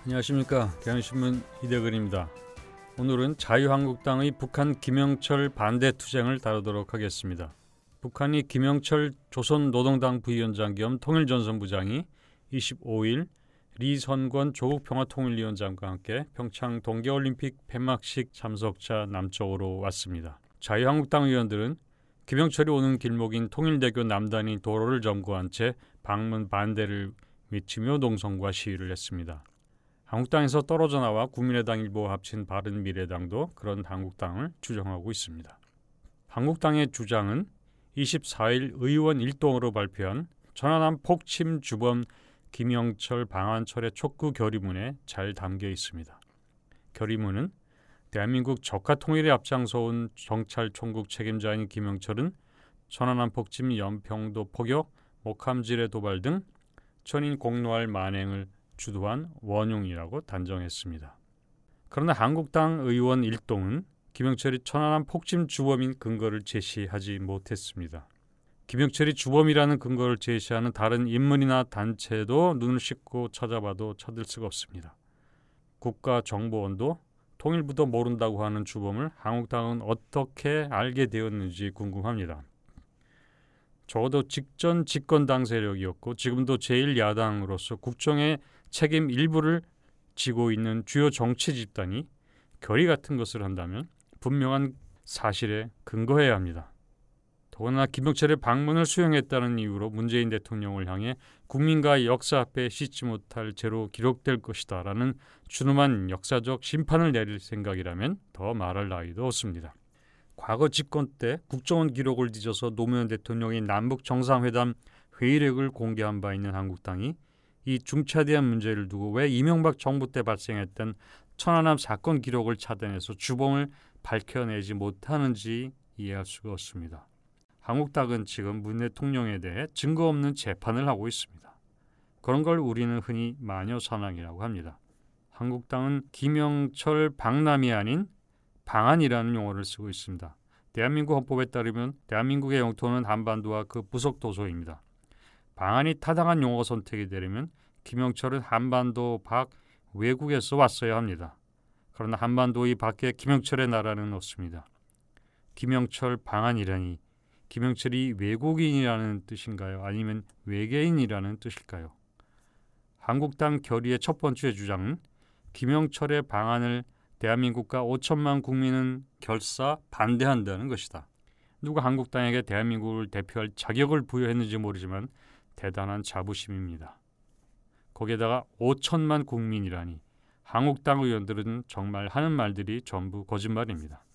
안녕하십니까. 경향신문 이대근입니다. 오늘은 자유한국당의 북한 김영철 반대 투쟁을 다루도록 하겠습니다. 북한이 김영철 조선노동당 부위원장 겸 통일전선부장이 25일 리선권 조국평화통일위원장과 함께 평창 동계올림픽 폐막식 참석차 남쪽으로 왔습니다. 자유한국당 의원들은 김영철이 오는 길목인 통일대교 남단이 도로를 점거한 채 방문 반대를 외치며 농성과 시위를 했습니다. 한국당에서 떨어져 나와 국민의당 일부와 합친 바른미래당도 그런 한국당을 주장하고 있습니다. 한국당의 주장은 24일 의원 일동으로 발표한 천안함 폭침 주범 김영철 방한철의 촉구 결의문에 잘 담겨 있습니다. 결의문은 대한민국 적화 통일에 앞장서온 정찰총국 책임자인 김영철은 천안함 폭침, 연평도 포격, 목함질의 도발 등 천인 공노할 만행을 주도한 원흉이라고 단정했습니다. 그러나 한국당 의원 일동은 김영철이 천안함 폭침 주범인 근거를 제시하지 못했습니다. 김영철이 주범이라는 근거를 제시하는 다른 인물이나 단체도 눈을 씻고 찾아봐도 찾을 수가 없습니다. 국가정보원도 통일부도 모른다고 하는 주범을 한국당은 어떻게 알게 되었는지 궁금합니다. 적어도 직전 집권당 세력이었고 지금도 제1야당으로서 국정의 책임 일부를 지고 있는 주요 정치 집단이 결의 같은 것을 한다면 분명한 사실에 근거해야 합니다. 더구나 김영철의 방문을 수용했다는 이유로 문재인 대통령을 향해 국민과 역사 앞에 씻지 못할 죄로 기록될 것이다 라는 준엄한 역사적 심판을 내릴 생각이라면 더 말할 나위도 없습니다. 과거 집권 때 국정원 기록을 뒤져서 노무현 대통령이 남북 정상회담 회의록을 공개한 바 있는 한국당이 이 중차대한 문제를 두고 왜 이명박 정부 때 발생했던 천안함 사건 기록을 찾아내서 주범을 밝혀내지 못하는지 이해할 수가 없습니다. 한국당은 지금 문 대통령에 대해 증거 없는 재판을 하고 있습니다. 그런 걸 우리는 흔히 마녀사냥이라고 합니다. 한국당은 김영철 방남이 아닌 방한이라는 용어를 쓰고 있습니다. 대한민국 헌법에 따르면 대한민국의 영토는 한반도와 그 부속 도서입니다. 방한이 타당한 용어 선택이 되려면 김영철은 한반도 밖 외국에서 왔어야 합니다. 그러나 한반도 이 밖에 김영철의 나라는 없습니다. 김영철 방한이라니 김영철이 외국인이라는 뜻인가요? 아니면 외계인이라는 뜻일까요? 한국당 결의의 첫 번째 주장은 김영철의 방한을 대한민국과 5천만 국민은 결사 반대한다는 것이다. 누가 한국당에게 대한민국을 대표할 자격을 부여했는지 모르지만 대단한 자부심입니다. 거기에다가 5천만 국민이라니 한국당 의원들은 정말 하는 말들이 전부 거짓말입니다.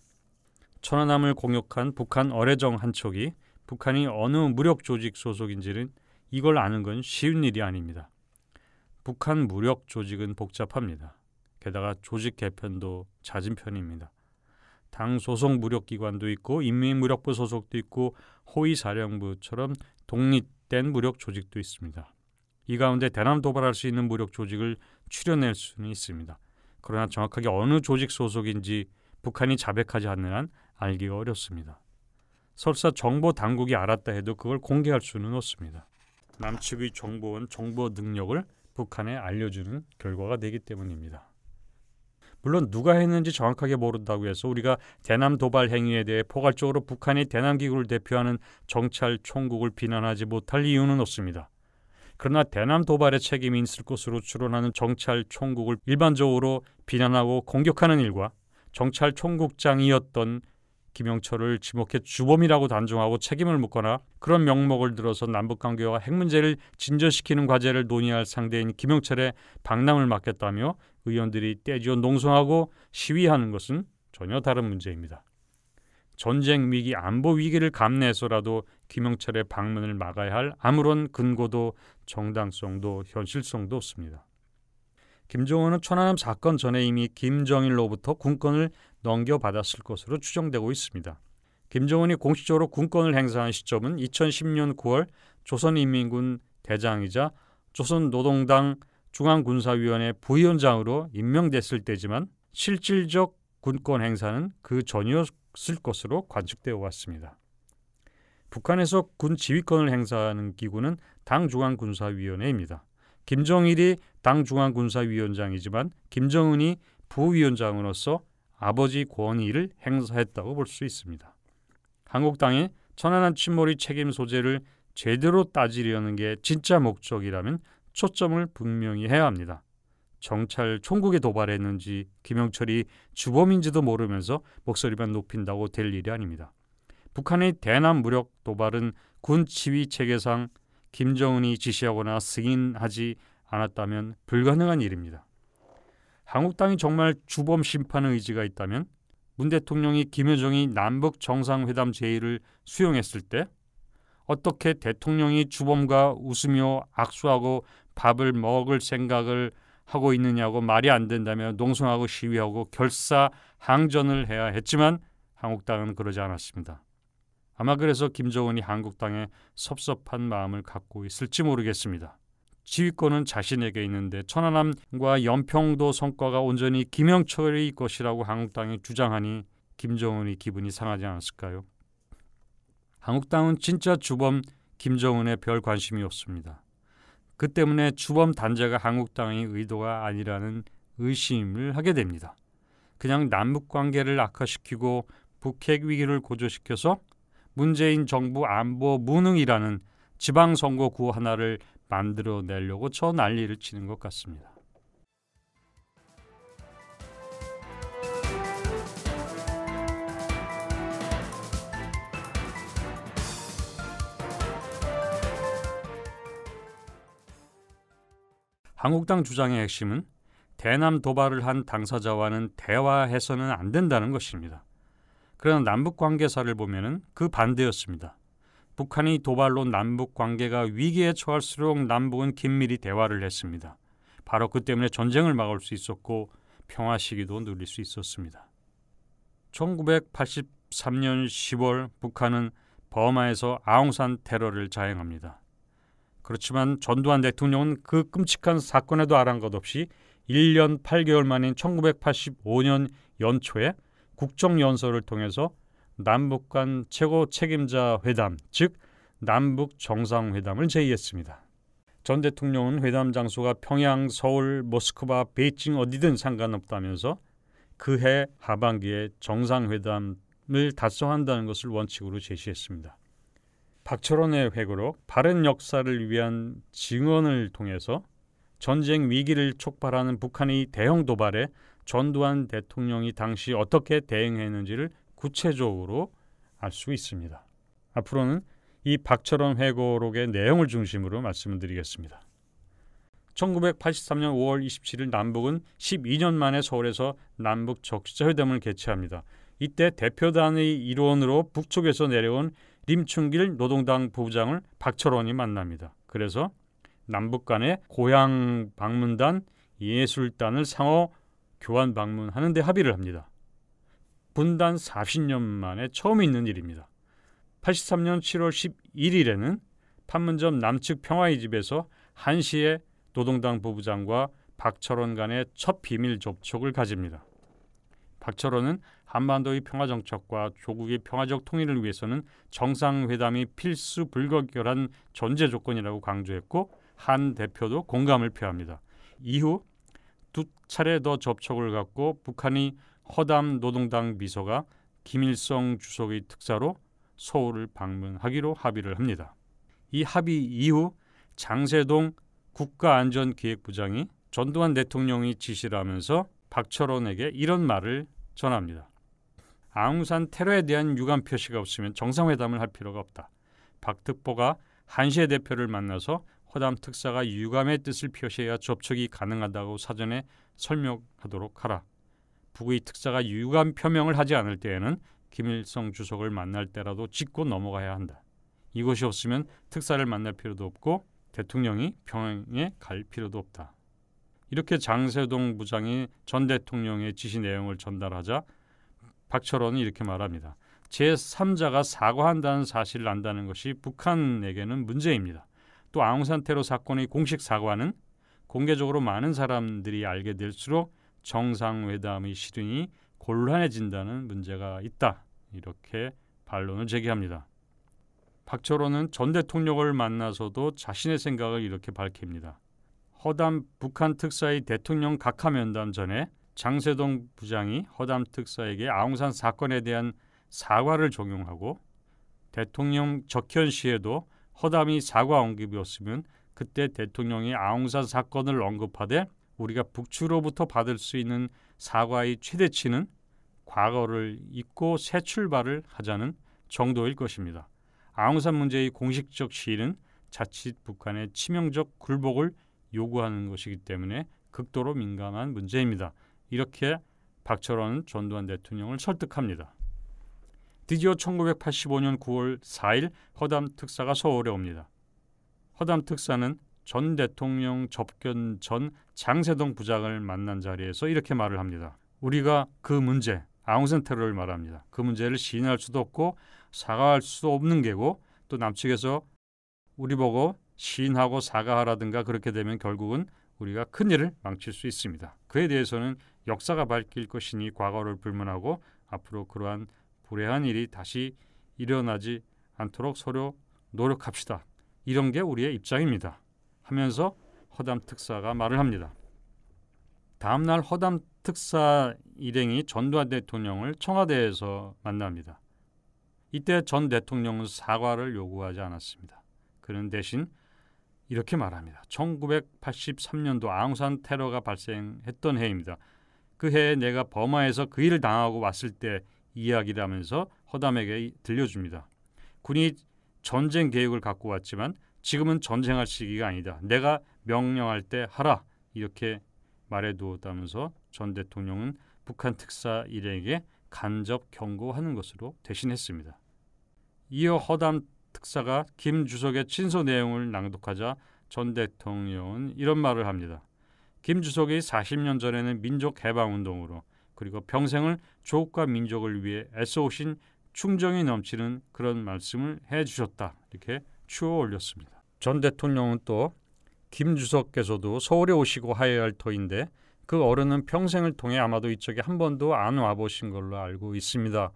천안함을 공격한 북한 어뢰정 한 척이 북한이 어느 무력 조직 소속인지는 이걸 아는 건 쉬운 일이 아닙니다. 북한 무력 조직은 복잡합니다. 게다가 조직 개편도 잦은 편입니다. 당 소속 무력기관도 있고 인민무력부 소속도 있고 호위사령부처럼 독립된 무력 조직도 있습니다. 이 가운데 대남 도발할 수 있는 무력 조직을 추려낼 수는 있습니다. 그러나 정확하게 어느 조직 소속인지 북한이 자백하지 않는 한 알기가 어렵습니다. 설사 정보 당국이 알았다 해도 그걸 공개할 수는 없습니다. 남측의 정보원 정보 능력을 북한에 알려주는 결과가 되기 때문입니다. 물론 누가 했는지 정확하게 모른다고 해서 우리가 대남 도발 행위에 대해 포괄적으로 북한이 대남기구를 대표하는 정찰 총국을 비난하지 못할 이유는 없습니다. 그러나 대남 도발의 책임이 있을 것으로 추론하는 정찰 총국을 일반적으로 비난하고 공격하는 일과 정찰 총국장이었던 김영철을 지목해 주범이라고 단정하고 책임을 묻거나 그런 명목을 들어서 남북관계와 핵 문제를 진전시키는 과제를 논의할 상대인 김영철의 방남을 맡겼다며 의원들이 떼지어 농성하고 시위하는 것은 전혀 다른 문제입니다. 전쟁 위기, 안보 위기를 감내해서라도 김영철의 방문을 막아야 할 아무런 근거도 정당성도 현실성도 없습니다. 김정은은 천안함 사건 전에 이미 김정일로부터 군권을 넘겨받았을 것으로 추정되고 있습니다. 김정은이 공식적으로 군권을 행사한 시점은 2010년 9월 조선인민군 대장이자 조선노동당 중앙군사위원회 부위원장으로 임명됐을 때지만 실질적 군권 행사는 그 전이었을 것으로 관측되어 왔습니다. 북한에서 군 지휘권을 행사하는 기구는 당 중앙군사위원회입니다. 김정일이 당 중앙군사위원장이지만 김정은이 부위원장으로서 아버지 권위를 행사했다고 볼 수 있습니다. 한국당이 천안함 침몰의 책임 소재를 제대로 따지려는 게 진짜 목적이라면 초점을 분명히 해야 합니다. 정찰 총국에 도발했는지 김영철이 주범인지도 모르면서 목소리만 높인다고 될 일이 아닙니다. 북한의 대남 무력 도발은 군 지휘 체계상 김정은이 지시하거나 승인하지 않았다면 불가능한 일입니다. 한국당이 정말 주범 심판 의지가 있다면 문 대통령이 김여정이 남북 정상회담 제의를 수용했을 때 어떻게 대통령이 주범과 웃으며 악수하고 밥을 먹을 생각을 하고 있느냐고 말이 안 된다며 농성하고 시위하고 결사항전을 해야 했지만 한국당은 그러지 않았습니다. 아마 그래서 김정은이 한국당에 섭섭한 마음을 갖고 있을지 모르겠습니다. 지휘권은 자신에게 있는데 천안함과 연평도 성과가 온전히 김영철의 것이라고 한국당이 주장하니 김정은이 기분이 상하지 않았을까요? 한국당은 진짜 주범 김정은에 별 관심이 없습니다. 그 때문에 주범 단죄가 한국당의 의도가 아니라는 의심을 하게 됩니다. 그냥 남북관계를 악화시키고 북핵 위기를 고조시켜서 문재인 정부 안보 무능이라는 지방선거 구호 하나를 만들어내려고 저 난리를 치는 것 같습니다. 한국당 주장의 핵심은 대남 도발을 한 당사자와는 대화해서는 안 된다는 것입니다. 그러나 남북 관계사를 보면은 그 반대였습니다. 북한이 도발로 남북 관계가 위기에 처할수록 남북은 긴밀히 대화를 했습니다. 바로 그 때문에 전쟁을 막을 수 있었고 평화 시기도 누릴 수 있었습니다. 1983년 10월 북한은 버마에서 아웅산 테러를 자행합니다. 그렇지만 전두환 대통령은 그 끔찍한 사건에도 아랑곳 없이 1년 8개월 만인 1985년 연초에 국정연설을 통해서 남북 간 최고 책임자 회담, 즉 남북 정상회담을 제의했습니다. 전 대통령은 회담 장소가 평양, 서울, 모스크바, 베이징 어디든 상관없다면서 그해 하반기에 정상회담을 달성한다는 것을 원칙으로 제시했습니다. 박철원의 회고록 바른 역사를 위한 증언을 통해서 전쟁 위기를 촉발하는 북한의 대형 도발에 전두환 대통령이 당시 어떻게 대응했는지를 구체적으로 알 수 있습니다. 앞으로는 이 박철원 회고록의 내용을 중심으로 말씀을 드리겠습니다. 1983년 5월 27일 남북은 12년 만에 서울에서 남북 적시자회담을 개최합니다. 이때 대표단의 일원으로 북쪽에서 내려온 림춘길 노동당 부부장을 박철원이 만납니다. 그래서 남북 간의 고향 방문단, 예술단을 상호 교환 방문하는 데 합의를 합니다. 분단 40년 만에 처음 있는 일입니다. 83년 7월 11일에는 판문점 남측 평화의 집에서 1시에 노동당 부부장과 박철원 간의 첫 비밀 접촉을 가집니다. 박철원은 한반도의 평화정착과 조국의 평화적 통일을 위해서는 정상회담이 필수 불가결한 전제 조건이라고 강조했고 한 대표도 공감을 표합니다. 이후 두 차례 더 접촉을 갖고 북한이 허담 노동당 비서가 김일성 주석의 특사로 서울을 방문하기로 합의를 합니다. 이 합의 이후 장세동 국가안전기획부장이 전두환 대통령이 지시를 하면서 박철원에게 이런 말을 전합니다. 아웅산 테러에 대한 유감 표시가 없으면 정상회담을 할 필요가 없다. 박 특보가 한시의 대표를 만나서 허담 특사가 유감의 뜻을 표시해야 접촉이 가능하다고 사전에 설명하도록 하라. 북의 특사가 유감 표명을 하지 않을 때에는 김일성 주석을 만날 때라도 짚고 넘어가야 한다. 이것이 없으면 특사를 만날 필요도 없고 대통령이 평양에 갈 필요도 없다. 이렇게 장세동 부장이 전 대통령의 지시 내용을 전달하자 박철원은 이렇게 말합니다. 제3자가 사과한다는 사실을 안다는 것이 북한에게는 문제입니다. 또 아웅산 테러 사건의 공식 사과는 공개적으로 많은 사람들이 알게 될수록 정상회담의 실현이 곤란해진다는 문제가 있다. 이렇게 반론을 제기합니다. 박철원은 전 대통령을 만나서도 자신의 생각을 이렇게 밝힙니다. 허담 북한 특사의 대통령 각하 면담 전에 장세동 부장이 허담 특사에게 아웅산 사건에 대한 사과를 종용하고 대통령 적현 시에도 허담이 사과 언급이었으면 그때 대통령이 아웅산 사건을 언급하되 우리가 북추로부터 받을 수 있는 사과의 최대치는 과거를 잊고 새 출발을 하자는 정도일 것입니다. 아웅산 문제의 공식적 시인은 자칫 북한의 치명적 굴복을 요구하는 것이기 때문에 극도로 민감한 문제입니다. 이렇게 박철원은 전두환 대통령을 설득합니다. 드디어 1985년 9월 4일 허담 특사가 서울에 옵니다. 허담 특사는 전 대통령 접견 전 장세동 부장을 만난 자리에서 이렇게 말을 합니다. 우리가 그 문제, 아웅산 테러를 말합니다. 그 문제를 시인할 수도 없고 사과할 수도 없는 게고 또 남측에서 우리 보고 시인하고 사과하라든가 그렇게 되면 결국은 우리가 큰일을 망칠 수 있습니다. 그에 대해서는 역사가 밝힐 것이니 과거를 불문하고 앞으로 그러한 불행한 일이 다시 일어나지 않도록 서로 노력합시다. 이런 게 우리의 입장입니다. 하면서 허담 특사가 말을 합니다. 다음날 허담 특사 일행이 전두환 대통령을 청와대에서 만납니다. 이때 전 대통령은 사과를 요구하지 않았습니다. 그는 대신 이렇게 말합니다. 1983년도 아웅산 테러가 발생했던 해입니다. 그 해에 내가 버마에서 그 일을 당하고 왔을 때 이야기를 하면서 허담에게 들려줍니다. 군이 전쟁 계획을 갖고 왔지만 지금은 전쟁할 시기가 아니다. 내가 명령할 때 하라. 이렇게 말해두었다면서 전 대통령은 북한 특사 일행에게 간접 경고하는 것으로 대신했습니다. 이어 허담 특사가 김 주석의 친서 내용을 낭독하자 전 대통령은 이런 말을 합니다. 김 주석이 40년 전에는 민족 해방운동으로 그리고 평생을 조국과 민족을 위해 애써오신 충정이 넘치는 그런 말씀을 해주셨다. 이렇게 추어 올렸습니다. 전 대통령은 또 김 주석께서도 서울에 오시고 하여야 할 터인데 그 어른은 평생을 통해 아마도 이쪽에 한 번도 안 와보신 걸로 알고 있습니다.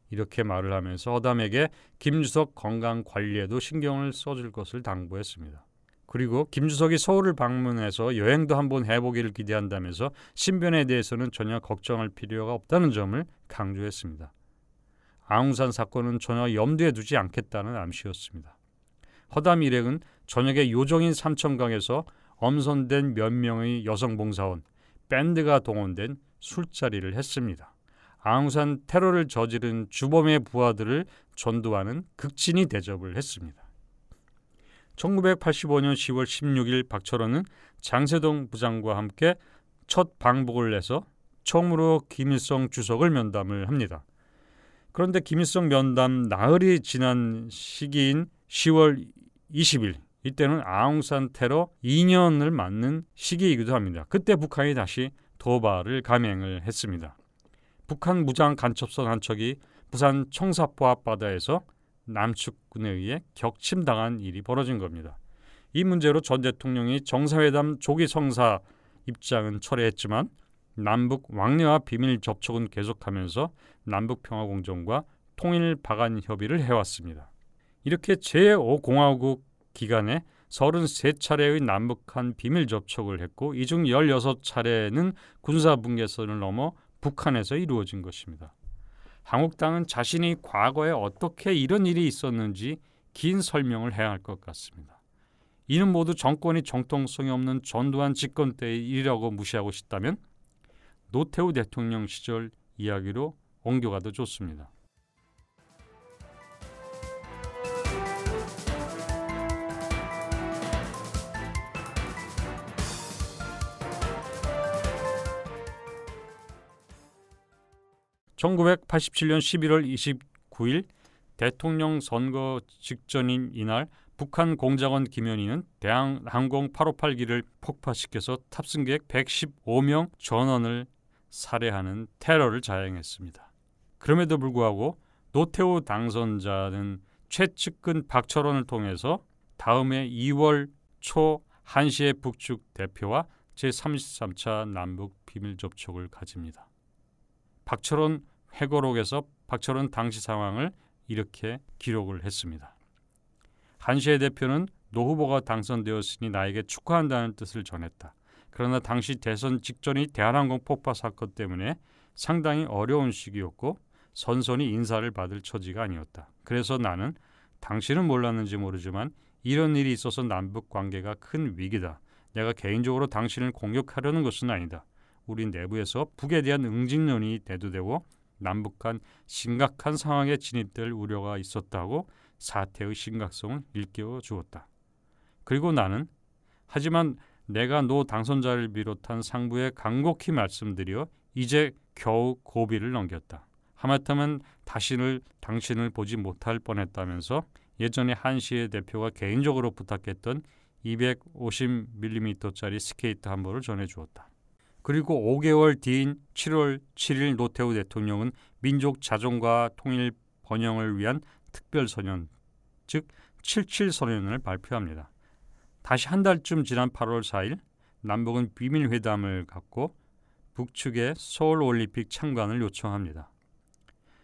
이렇게 말을 하면서 허담에게 김 주석 건강 관리에도 신경을 써줄 것을 당부했습니다. 그리고 김 주석이 서울을 방문해서 여행도 한번 해보기를 기대한다면서 신변에 대해서는 전혀 걱정할 필요가 없다는 점을 강조했습니다. 아웅산 사건은 전혀 염두에 두지 않겠다는 암시였습니다. 허담 일행은 저녁에 요정인 삼천강에서 엄선된 몇 명의 여성 봉사원, 밴드가 동원된 술자리를 했습니다. 아웅산 테러를 저지른 주범의 부하들을 전두환은 극진히 대접을 했습니다. 1985년 10월 16일 박철원은 장세동 부장과 함께 첫 방북을 해서 처음으로 김일성 주석을 면담을 합니다. 그런데 김일성 면담 나흘이 지난 시기인 10월 20일 이때는 아웅산 테러 2년을 맞는 시기이기도 합니다. 그때 북한이 다시 도발을 감행을 했습니다. 북한 무장 간첩선 한 척이 부산 청사포 앞바다에서 남측군에 의해 격침당한 일이 벌어진 겁니다. 이 문제로 전 대통령이 정상회담 조기 성사 입장은 철회했지만 남북 왕래와 비밀 접촉은 계속하면서 남북평화공정과 통일 방한 협의를 해왔습니다. 이렇게 제5공화국 기간에 33차례의 남북한 비밀 접촉을 했고 이 중 16차례는 군사분계선을 넘어 북한에서 이루어진 것입니다. 한국당은 자신이 과거에 어떻게 이런 일이 있었는지 긴 설명을 해야 할 것 같습니다. 이는 모두 정권이 정통성이 없는 전두환 집권 때의 일이라고 무시하고 싶다면 노태우 대통령 시절 이야기로 옮겨가도 좋습니다. (1987년 11월 29일) 대통령 선거 직전인 이날 북한 공작원 김현희는 대한항공 858기를 폭파시켜서 탑승객 115명 전원을 살해하는 테러를 자행했습니다. 그럼에도 불구하고 노태우 당선자는 최측근 박철원을 통해서 다음해 2월 초 한시의 북측 대표와 제33차 남북 비밀 접촉을 가집니다. 박철원 회고록에서 박철원 당시 상황을 이렇게 기록을 했습니다. 한시의 대표는 노 후보가 당선되었으니 나에게 축하한다는 뜻을 전했다. 그러나 당시 대선 직전이 대한항공 폭파 사건 때문에 상당히 어려운 시기였고 선선히 인사를 받을 처지가 아니었다. 그래서 나는 당신은 몰랐는지 모르지만 이런 일이 있어서 남북 관계가 큰 위기다. 내가 개인적으로 당신을 공격하려는 것은 아니다. 우리 내부에서 북에 대한 응징론이 대두되고 남북 간 심각한 상황에 진입될 우려가 있었다고 사태의 심각성을 일깨워 주었다. 그리고 나는 하지만 내가 노 당선자를 비롯한 상부에 간곡히 말씀드려 이제 겨우 고비를 넘겼다. 하마터면 당신을 보지 못할 뻔했다면서 예전에 한시의 대표가 개인적으로 부탁했던 250mm짜리 스케이트 한 벌을 전해주었다. 그리고 5개월 뒤인 7월 7일 노태우 대통령은 민족 자존과 통일 번영을 위한 특별선언, 즉 77선언을 발표합니다. 다시 한 달쯤 지난 8월 4일 남북은 비밀회담을 갖고 북측에 서울올림픽 참관을 요청합니다.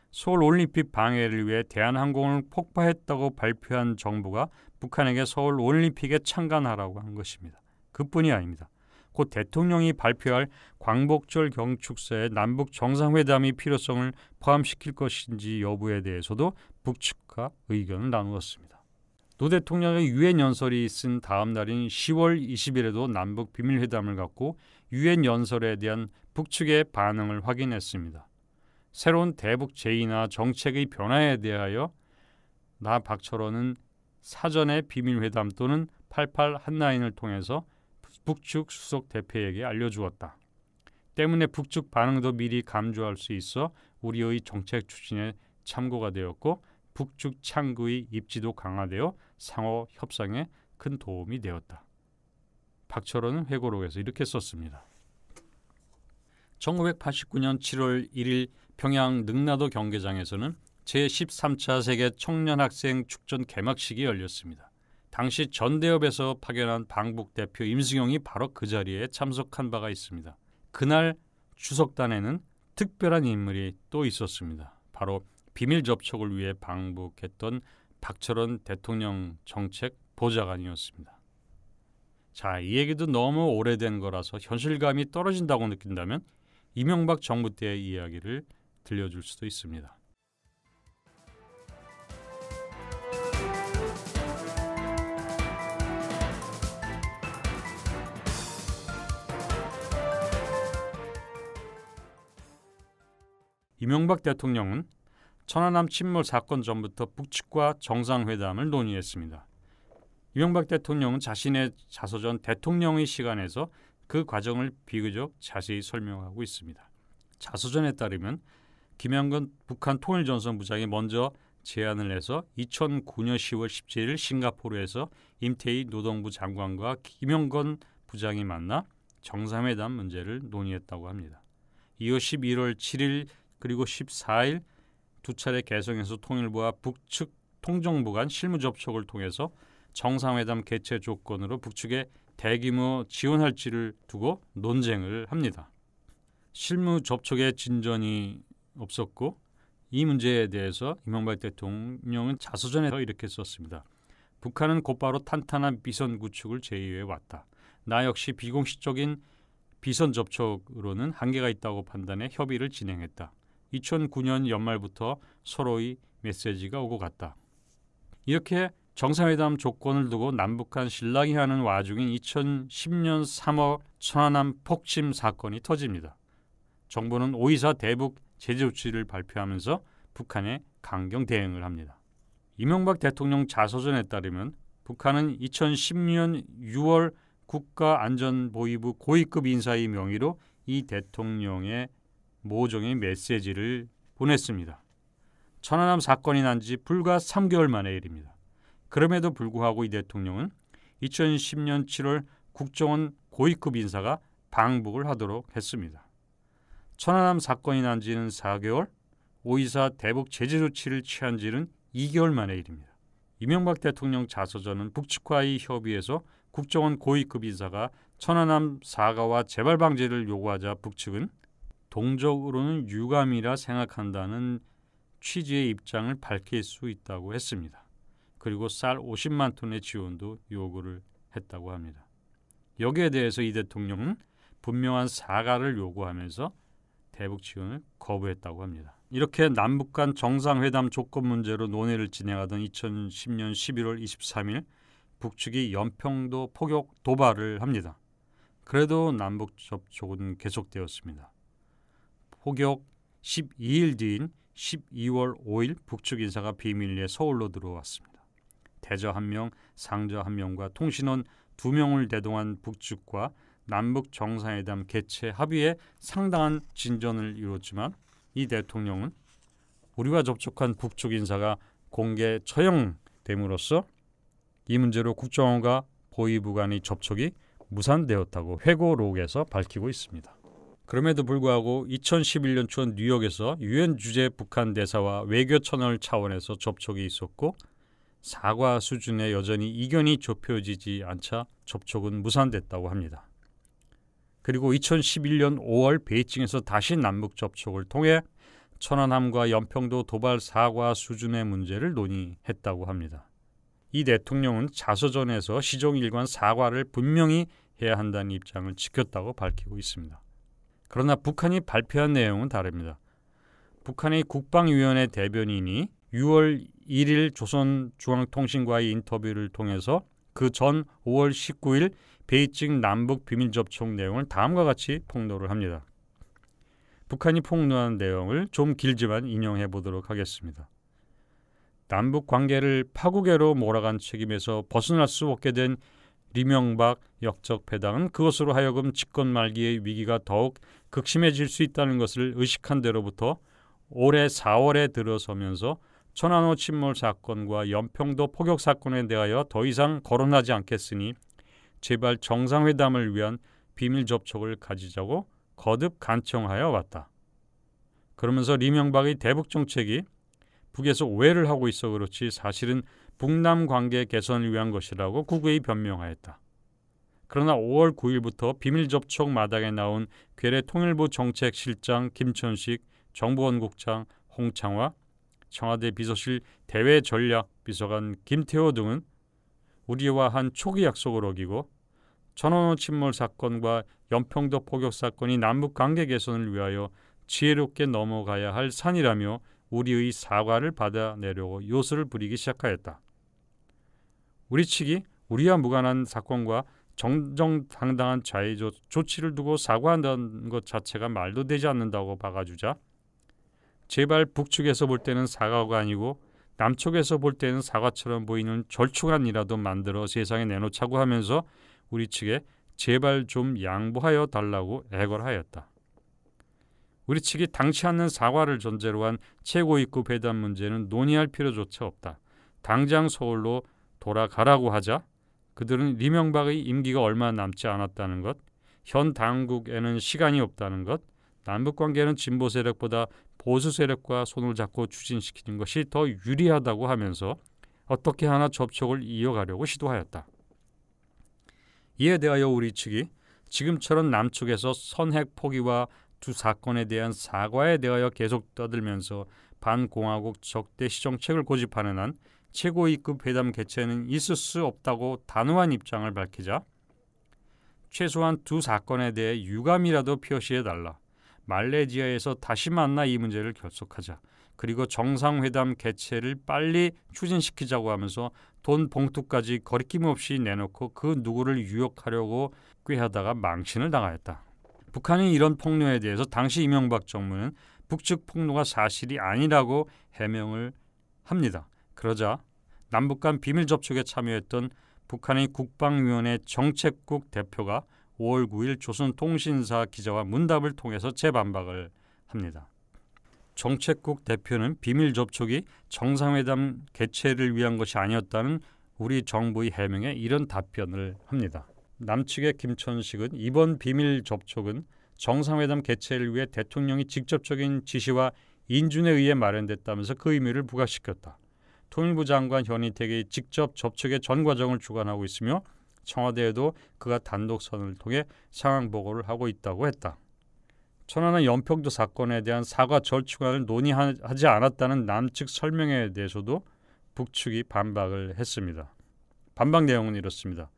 서울올림픽 방해를 위해 대한항공을 폭파했다고 발표한 정부가 북한에게 서울올림픽에 참관하라고 한 것입니다. 그뿐이 아닙니다. 곧 대통령이 발표할 광복절 경축사에 남북 정상회담의 필요성을 포함시킬 것인지 여부에 대해서도 북측과 의견을 나누었습니다. 노 대통령의 유엔 연설이 있은 다음 날인 10월 20일에도 남북 비밀회담을 갖고 유엔 연설에 대한 북측의 반응을 확인했습니다. 새로운 대북 제의나 정책의 변화에 대하여 나 박철원은 사전에 비밀회담 또는 88 핫라인을 통해서 북측 수석 대표에게 알려주었다. 때문에 북측 반응도 미리 감주할 수 있어 우리의 정책 추진에 참고가 되었고 북측 창구의 입지도 강화되어 상호 협상에 큰 도움이 되었다. 박철원은 회고록에서 이렇게 썼습니다. 1989년 7월 1일 평양 능라도 경기장에서는 제13차 세계 청년학생 축전 개막식이 열렸습니다. 당시 전대협에서 파견한 방북 대표 임승용이 바로 그 자리에 참석한 바가 있습니다. 그날 주석단에는 특별한 인물이 또 있었습니다. 바로 비밀 접촉을 위해 방북했던 박철원 대통령 정책 보좌관이었습니다. 자, 이 얘기도 너무 오래된 거라서 현실감이 떨어진다고 느낀다면 이명박 정부 때의 이야기를 들려줄 수도 있습니다. 이명박 대통령은 천안함 침몰 사건 전부터 북측과 정상회담을 논의했습니다. 이명박 대통령은 자신의 자서전 대통령의 시간에서 그 과정을 비교적 자세히 설명하고 있습니다. 자서전에 따르면 김영건 북한 통일전선부장이 먼저 제안을 해서 2009년 10월 17일 싱가포르에서 임태희 노동부 장관과 김영건 부장이 만나 정상회담 문제를 논의했다고 합니다. 이어 11월 7일 그리고 14일 두 차례 개성에서 통일부와 북측 통정부 간 실무 접촉을 통해서 정상회담 개최 조건으로 북측에 대규모 지원할지를 두고 논쟁을 합니다. 실무 접촉에 진전이 없었고 이 문제에 대해서 이명박 대통령은 자서전에서 이렇게 썼습니다. 북한은 곧바로 탄탄한 비선 구축을 제의해 왔다. 나 역시 비공식적인 비선 접촉으로는 한계가 있다고 판단해 협의를 진행했다. 2009년 연말부터 서로의 메시지가 오고 갔다. 이렇게 정상회담 조건을 두고 남북한 실랑이 하는 와중인 2010년 3월 천안함 폭침 사건이 터집니다. 정부는 5.24 대북 제재 조치를 발표하면서 북한에 강경 대응을 합니다. 이명박 대통령 자서전에 따르면 북한은 2010년 6월 국가안전보위부 고위급 인사의 명의로 이 대통령의 모종의 메시지를 보냈습니다. 천안함 사건이 난 지 불과 3개월 만의 일입니다. 그럼에도 불구하고 이 대통령은 2010년 7월 국정원 고위급 인사가 방북을 하도록 했습니다. 천안함 사건이 난 지는 4개월, 5.24 대북 제재 조치를 취한 지는 2개월 만의 일입니다. 이명박 대통령 자서전은 북측과의 협의에서 국정원 고위급 인사가 천안함 사과와 재발 방지를 요구하자 북측은 동적으로는 유감이라 생각한다는 취지의 입장을 밝힐 수 있다고 했습니다. 그리고 쌀 50만 톤의 지원도 요구를 했다고 합니다. 여기에 대해서 이 대통령은 분명한 사과를 요구하면서 대북 지원을 거부했다고 합니다. 이렇게 남북 간 정상회담 조건 문제로 논의를 진행하던 2010년 11월 23일 북측이 연평도 포격 도발을 합니다. 그래도 남북 접촉은 계속되었습니다. 포격 12일 뒤인 12월 5일 북측 인사가 비밀리에 서울로 들어왔습니다. 대저 1명, 상저 1명과 통신원 2명을 대동한 북측과 남북 정상회담 개최 합의에 상당한 진전을 이뤘지만 이 대통령은 우리와 접촉한 북측 인사가 공개 처형됨으로써 이 문제로 국정원과 보위부 간의 접촉이 무산되었다고 회고록에서 밝히고 있습니다. 그럼에도 불구하고 2011년 초 뉴욕에서 유엔 주재 북한 대사와 외교 채널 차원에서 접촉이 있었고 사과 수준에 여전히 이견이 좁혀지지 않자 접촉은 무산됐다고 합니다. 그리고 2011년 5월 베이징에서 다시 남북 접촉을 통해 천안함과 연평도 도발 사과 수준의 문제를 논의했다고 합니다. 이 대통령은 자서전에서 시종일관 사과를 분명히 해야 한다는 입장을 지켰다고 밝히고 있습니다. 그러나 북한이 발표한 내용은 다릅니다. 북한의 국방위원회 대변인이 6월 1일 조선중앙통신과의 인터뷰를 통해서 그 전 5월 19일 베이징 남북 비밀접촉 내용을 다음과 같이 폭로를 합니다. 북한이 폭로한 내용을 좀 길지만 인용해 보도록 하겠습니다. 남북 관계를 파국으로 몰아간 책임에서 벗어날 수 없게 된 리명박 역적 패당은 그것으로 하여금 집권 말기의 위기가 더욱 극심해질 수 있다는 것을 의식한 데로부터 올해 4월에 들어서면서 천안호 침몰 사건과 연평도 포격 사건에 대하여 더 이상 거론하지 않겠으니 제발 정상회담을 위한 비밀 접촉을 가지자고 거듭 간청하여 왔다. 그러면서 리명박의 대북 정책이 북에서 오해를 하고 있어 그렇지 사실은 북남 관계 개선을 위한 것이라고 국외에 변명하였다. 그러나 5월 9일부터 비밀 접촉 마당에 나온 괴뢰 통일부 정책실장 김천식, 정보원국장 홍창화, 청와대 비서실 대외전략비서관 김태호 등은 우리와 한 초기 약속을 어기고 천안호 침몰 사건과 연평도 포격 사건이 남북 관계 개선을 위하여 지혜롭게 넘어가야 할 산이라며 우리의 사과를 받아내려고 요술을 부리기 시작하였다. 우리 측이 우리와 무관한 사건과 정정당당한 자의 조치를 두고 사과한다는 것 자체가 말도 되지 않는다고 박아주자 제발 북측에서 볼 때는 사과가 아니고 남쪽에서 볼 때는 사과처럼 보이는 절충안이라도 만들어 세상에 내놓자고 하면서 우리 측에 제발 좀 양보하여 달라고 애걸하였다. 우리 측이 당치 않는 사과를 전제로 한 최고위급 회담 문제는 논의할 필요조차 없다. 당장 서울로 돌아가라고 하자 그들은 리명박의 임기가 얼마 남지 않았다는 것, 현 당국에는 시간이 없다는 것, 남북관계는 진보 세력보다 보수 세력과 손을 잡고 추진시키는 것이 더 유리하다고 하면서 어떻게 하나 접촉을 이어가려고 시도하였다. 이에 대하여 우리 측이 지금처럼 남측에서 선핵 포기와 두 사건에 대한 사과에 대하여 계속 떠들면서 반공화국 적대시 정책을 고집하는 한 최고위급 회담 개최는 있을 수 없다고 단호한 입장을 밝히자 최소한 두 사건에 대해 유감이라도 표시해달라. 말레이시아에서 다시 만나 이 문제를 결속하자. 그리고 정상회담 개최를 빨리 추진시키자고 하면서 돈 봉투까지 거리낌 없이 내놓고 그 누구를 유혹하려고 꾀하다가 망신을 당하였다. 북한이 이런 폭로에 대해서 당시 이명박 정부는 북측 폭로가 사실이 아니라고 해명을 합니다. 그러자 남북 간 비밀 접촉에 참여했던 북한의 국방위원회 정책국 대표가 5월 9일 조선통신사 기자와 문답을 통해서 재반박을 합니다. 정책국 대표는 비밀 접촉이 정상회담 개최를 위한 것이 아니었다는 우리 정부의 해명에 이런 답변을 합니다. 남측의 김천식은 이번 비밀 접촉은 정상회담 개최를 위해 대통령이 직접적인 지시와 인준에 의해 마련됐다면서 그 의미를 부각시켰다. 통일부 장관 현인택이 직접 접촉의 전 과정을 주관하고 있으며 청와대에도 그가 단독 선을 통해 상황 보고를 하고 있다고 했다. 천안함 연평도 사건에 대한 사과 절충안을 논의하지 않았다는 남측 설명에 대해서도 북측이 반박을 했습니다. 반박 내용은 이렇습니다.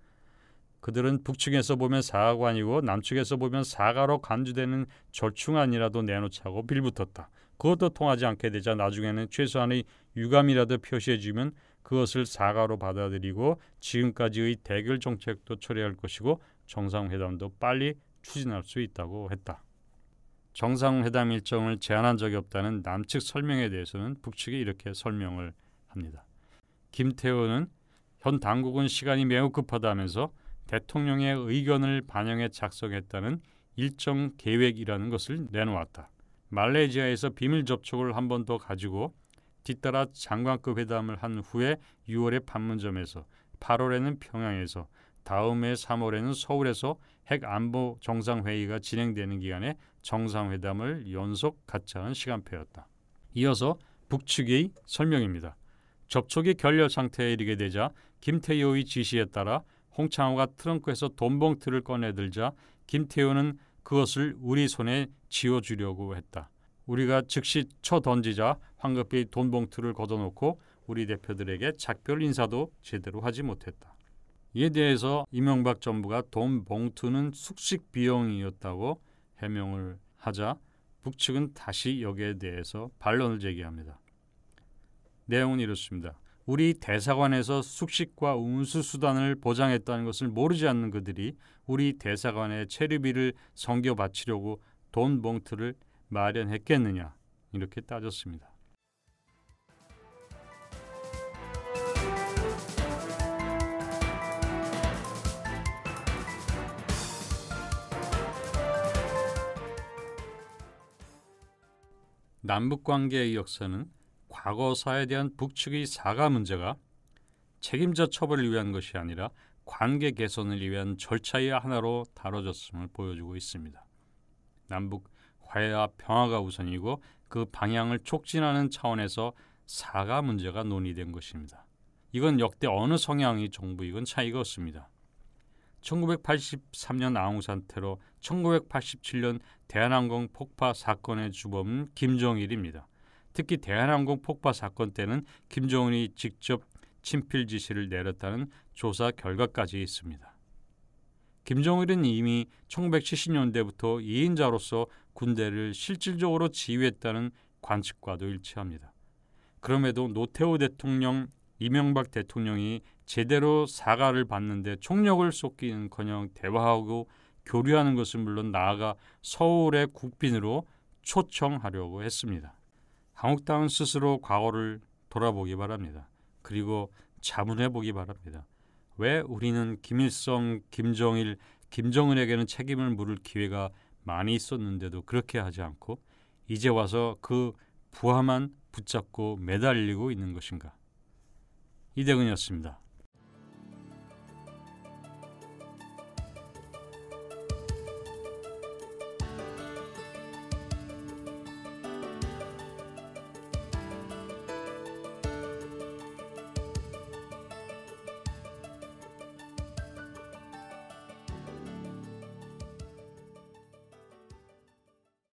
그들은 북측에서 보면 사관이고 남측에서 보면 사가로 간주되는 절충안이라도 내놓자고 빌붙었다. 그것도 통하지 않게 되자 나중에는 최소한의 유감이라도 표시해주면 그것을 사가로 받아들이고 지금까지의 대결 정책도 처리할 것이고 정상회담도 빨리 추진할 수 있다고 했다. 정상회담 일정을 제한한 적이 없다는 남측 설명에 대해서는 북측이 이렇게 설명을 합니다. 김태호는 현 당국은 시간이 매우 급하다면서 대통령의 의견을 반영해 작성했다는 일정 계획이라는 것을 내놓았다. 말레이시아에서 비밀 접촉을 한 번 더 가지고 뒤따라 장관급 회담을 한 후에 6월에 판문점에서 8월에는 평양에서 다음 해 3월에는 서울에서 핵안보 정상회의가 진행되는 기간에 정상회담을 연속 갖자는 시간표였다. 이어서 북측의 설명입니다. 접촉이 결렬 상태에 이르게 되자 김태효의 지시에 따라 홍창호가 트렁크에서 돈 봉투를 꺼내들자 김태효는 그것을 우리 손에 쥐어주려고 했다. 우리가 즉시 쳐던지자 황급히 돈 봉투를 걷어놓고 우리 대표들에게 작별 인사도 제대로 하지 못했다. 이에 대해서 이명박 정부가 돈 봉투는 숙식 비용이었다고 해명을 하자 북측은 다시 여기에 대해서 반론을 제기합니다. 내용은 이렇습니다. 우리 대사관에서 숙식과 운수수단을 보장했다는 것을 모르지 않는 그들이 우리 대사관의 체류비를 성겨 바치려고 돈 봉투를 마련했겠느냐 이렇게 따졌습니다. 남북관계의 역사는 과거사에 대한 북측의 사과 문제가 책임자 처벌을 위한 것이 아니라 관계 개선을 위한 절차의 하나로 다뤄졌음을 보여주고 있습니다. 남북 화해와 평화가 우선이고 그 방향을 촉진하는 차원에서 사과 문제가 논의된 것입니다. 이건 역대 어느 성향의 정부이건 차이가 없습니다. 1983년 아웅산 테러, 1987년 대한항공 폭파 사건의 주범은 김정일입니다. 특히 대한항공 폭파 사건 때는 김정은이 직접 친필 지시를 내렸다는 조사 결과까지 있습니다. 김정일은 이미 1970년대부터 2인자로서 군대를 실질적으로 지휘했다는 관측과도 일치합니다. 그럼에도 노태우 대통령, 이명박 대통령이 제대로 사과를 받는데 총력을 쏟기는커녕 대화하고 교류하는 것은 물론 나아가 서울의 국빈으로 초청하려고 했습니다. 한국당은 스스로 과거를 돌아보기 바랍니다. 그리고 자문해 보기 바랍니다. 왜 우리는 김일성, 김정일, 김정은에게는 책임을 물을 기회가 많이 있었는데도 그렇게 하지 않고 이제 와서 그 부하만 붙잡고 매달리고 있는 것인가? 이대근이었습니다.